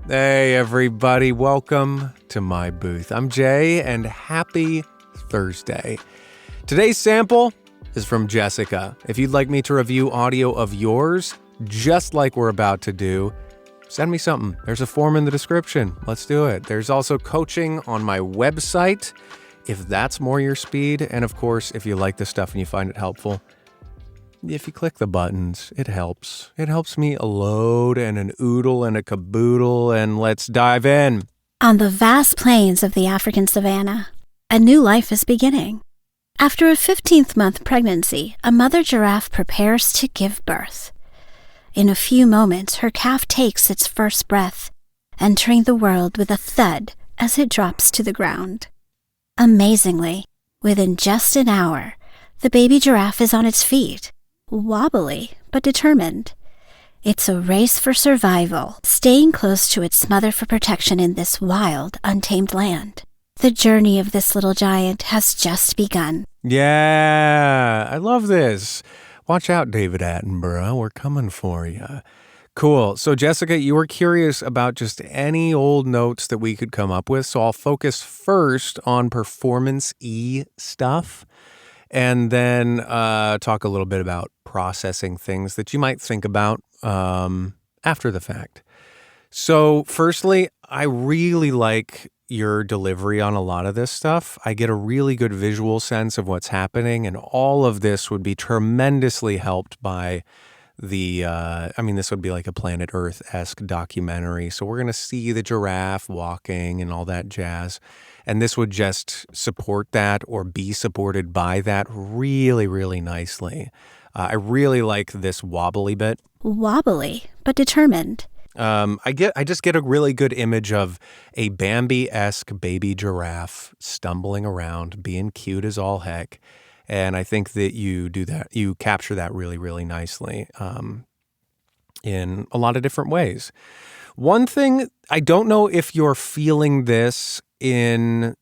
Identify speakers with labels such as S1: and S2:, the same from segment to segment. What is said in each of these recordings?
S1: Hey everybody, welcome to my booth. I'm Jay and happy Thursday. Today's sample is from Jessica. If you'd like me to review audio of yours, just like we're about to do, send me something. There's a form in the description. Let's do it. There's also coaching on my website, if that's more your speed. And of course, if you like this stuff and you find it helpful, if you click the buttons, it helps. It helps me a load and an oodle and a caboodle, and let's dive in.
S2: On the vast plains of the African savanna, a new life is beginning. After a 15th-month pregnancy, a mother giraffe prepares to give birth. In a few moments, her calf takes its first breath, entering the world with a thud as it drops to the ground. Amazingly, within just an hour, the baby giraffe is on its feet. Wobbly, but determined. It's a race for survival, staying close to its mother for protection in this wild, untamed land. The journey of this little giant has just begun.
S1: Yeah, I love this. Watch out, David Attenborough. We're coming for you. Cool. So, Jessica, you were curious about just any old notes that we could come up with. So I'll focus first on performance-y stuff, and then talk a little bit about processing things that you might think about after the fact. So firstly, I really like your delivery on a lot of this stuff. I get a really good visual sense of what's happening, and all of this would be tremendously helped by this would be like a Planet Earth-esque documentary. So we're going to see the giraffe walking and all that jazz. And this would just support that or be supported by that really, really nicely. I really like this wobbly bit.
S2: Wobbly, but determined.
S1: I just get a really good image of a Bambi-esque baby giraffe stumbling around, being cute as all heck. And I think that you capture that really, really nicely in a lot of different ways. One thing, I don't know if you're feeling this in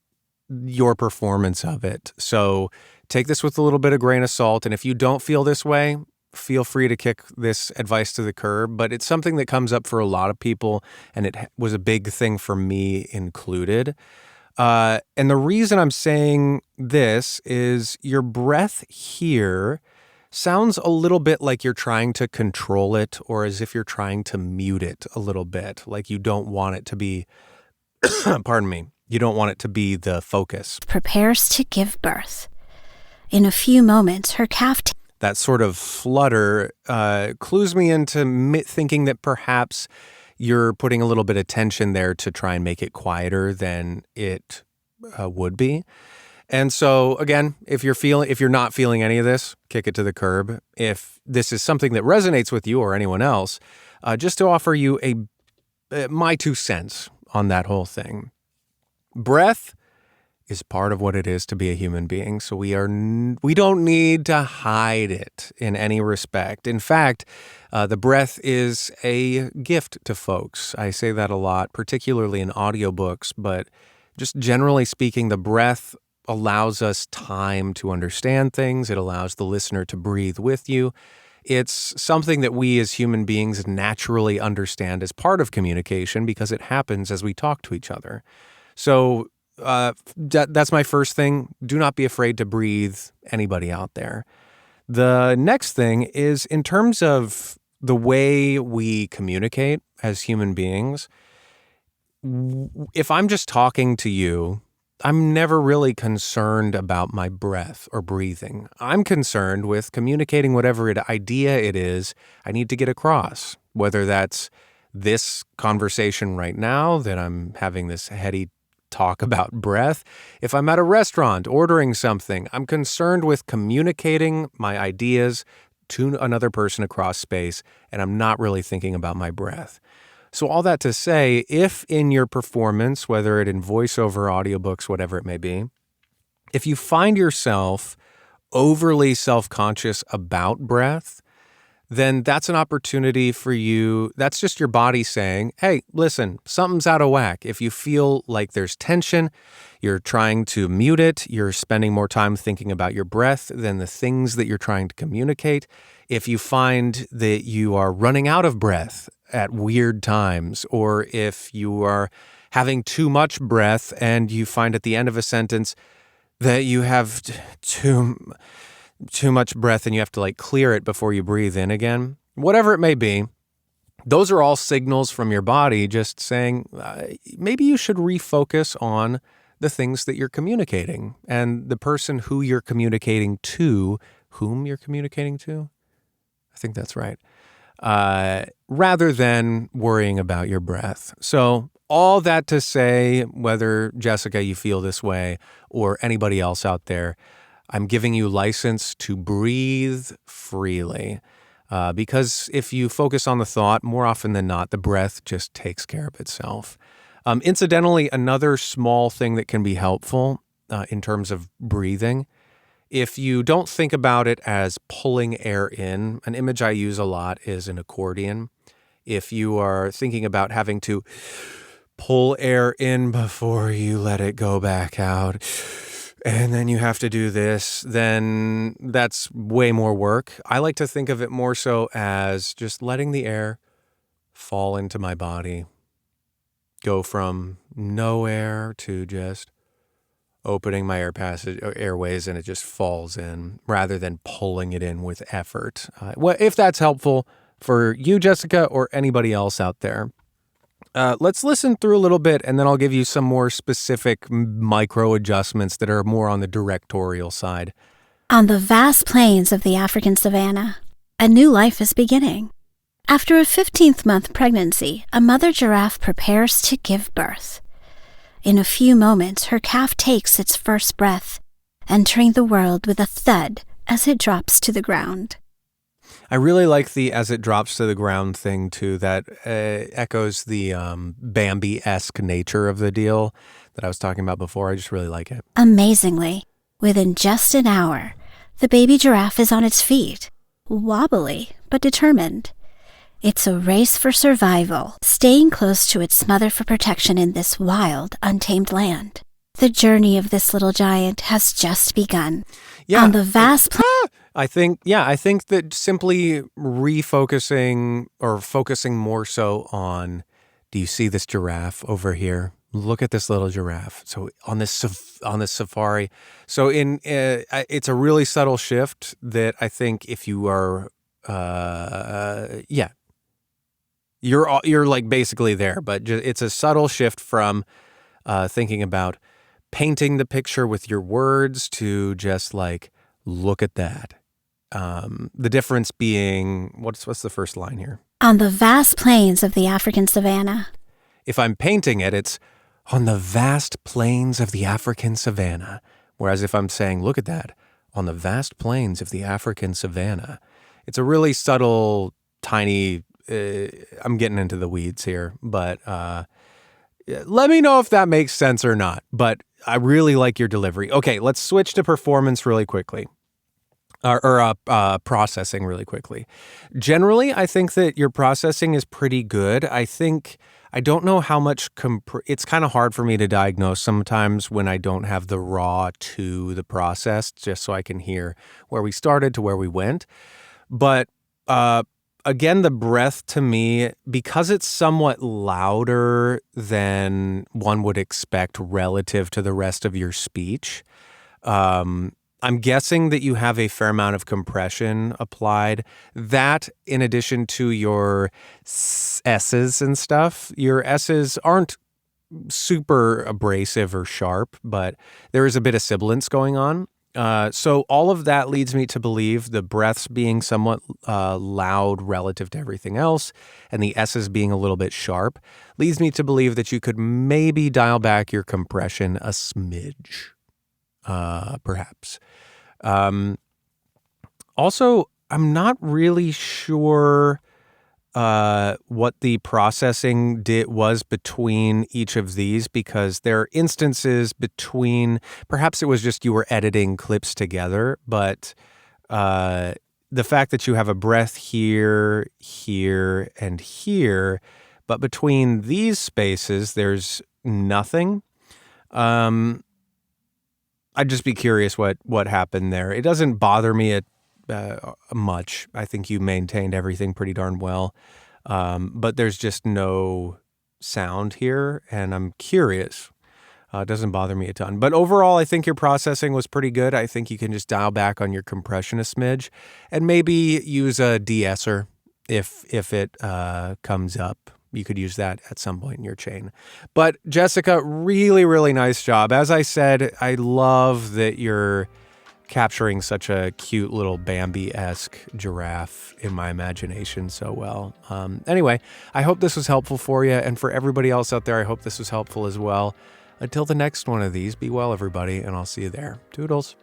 S1: your performance of it. So take this with a little bit of grain of salt. And if you don't feel this way, feel free to kick this advice to the curb. But it's something that comes up for a lot of people, and it was a big thing for me included. And the reason I'm saying this is your breath here sounds a little bit like you're trying to control it, or as if you're trying to mute it a little bit, like you don't want it to be, pardon me, you don't want it to be the focus.
S2: Prepares to give birth. In a few moments, her calf...
S1: That sort of flutter clues me into thinking that perhaps you're putting a little bit of tension there to try and make it quieter than it would be. And so, again, if you're not feeling any of this, kick it to the curb. If this is something that resonates with you or anyone else, just to offer you my 2 cents on that whole thing. Breath is part of what it is to be a human being, so we don't need to hide it in any respect. In fact, the breath is a gift to folks. I say that a lot, particularly in audiobooks, but just generally speaking, the breath allows us time to understand things. It allows the listener to breathe with you. It's something that we as human beings naturally understand as part of communication because it happens as we talk to each other. So that's my first thing. Do not be afraid to breathe, anybody out there. The next thing is in terms of the way we communicate as human beings. If I'm just talking to you, I'm never really concerned about my breath or breathing. I'm concerned with communicating whatever idea it is I need to get across, whether that's this conversation right now that I'm having this heady talk about breath. If I'm at a restaurant ordering something, I'm concerned with communicating my ideas to another person across space, and I'm not really thinking about my breath. So all that to say, if in your performance, whether it in voiceover, audiobooks, whatever it may be, if you find yourself overly self-conscious about breath, then that's an opportunity for you. That's just your body saying, hey, listen, something's out of whack. If you feel like there's tension, you're trying to mute it, you're spending more time thinking about your breath than the things that you're trying to communicate. If you find that you are running out of breath, at weird times, or if you are having too much breath and you find at the end of a sentence that you have too much breath and you have to like clear it before you breathe in again, whatever it may be, those are all signals from your body just saying maybe you should refocus on the things that you're communicating and the person who you're communicating to, whom you're communicating to. I think that's right. Rather than worrying about your breath. So all that to say, whether, Jessica, you feel this way or anybody else out there, I'm giving you license to breathe freely. Because if you focus on the thought, more often than not, the breath just takes care of itself. Incidentally, another small thing that can be helpful in terms of breathing, if you don't think about it as pulling air in, an image I use a lot is an accordion. If you are thinking about having to pull air in before you let it go back out, and then you have to do this, then that's way more work. I like to think of it more so as just letting the air fall into my body, go from no air to just opening my airways and it just falls in rather than pulling it in with effort. If that's helpful for you, Jessica, or anybody else out there. Let's listen through a little bit, and then I'll give you some more specific micro adjustments that are more on the directorial side.
S2: On the vast plains of the African savanna, a new life is beginning. After a 15th month pregnancy, a mother giraffe prepares to give birth. In a few moments, her calf takes its first breath, entering the world with a thud as it drops to the ground.
S1: I really like the as it drops to the ground thing, too. That echoes the Bambi-esque nature of the deal that I was talking about before. I just really like it.
S2: Amazingly, within just an hour, the baby giraffe is on its feet, wobbly but determined. It's a race for survival, staying close to its mother for protection in this wild, untamed land. The journey of this little giant has just begun.
S1: Yeah.
S2: On the vast
S1: I think that simply refocusing or focusing more so on, do you see this giraffe over here? Look at this little giraffe. So on this safari. So it's a really subtle shift that I think if you are, you're like basically there, but it's a subtle shift from thinking about painting the picture with your words to just like, look at that. The difference being, what's the first line here?
S2: On the vast plains of the African savanna.
S1: If I'm painting it, it's on the vast plains of the African savanna. Whereas if I'm saying, look at that, on the vast plains of the African savanna, it's a really subtle, tiny, I'm getting into the weeds here, but let me know if that makes sense or not. But I really like your delivery. Okay, let's switch to performance really quickly. Or processing really quickly. Generally, I think that your processing is pretty good. I don't know how much, it's kind of hard for me to diagnose sometimes when I don't have the raw to the process, just so I can hear where we started to where we went. But again, the breath to me, because it's somewhat louder than one would expect relative to the rest of your speech, I'm guessing that you have a fair amount of compression applied. That, in addition to your S's and stuff, your S's aren't super abrasive or sharp, but there is a bit of sibilance going on. So all of that leads me to believe the breaths being somewhat loud relative to everything else, and the S's being a little bit sharp, leads me to believe that you could maybe dial back your compression a smidge. Perhaps. Also, I'm not really sure what the processing was between each of these, because there are instances between, perhaps it was just you were editing clips together, but the fact that you have a breath here, here, and here, but between these spaces, there's nothing. I'd just be curious what happened there. It doesn't bother me much. I think you maintained everything pretty darn well. but there's just no sound here, and I'm curious. It doesn't bother me a ton. But overall, I think your processing was pretty good. I think you can just dial back on your compression a smidge and maybe use a de-esser if it comes up. You could use that at some point in your chain. But Jessica, really, really nice job. As I said, I love that you're capturing such a cute little Bambi-esque giraffe in my imagination so well. Anyway, I hope this was helpful for you. And for everybody else out there, I hope this was helpful as well. Until the next one of these, be well, everybody, and I'll see you there. Toodles.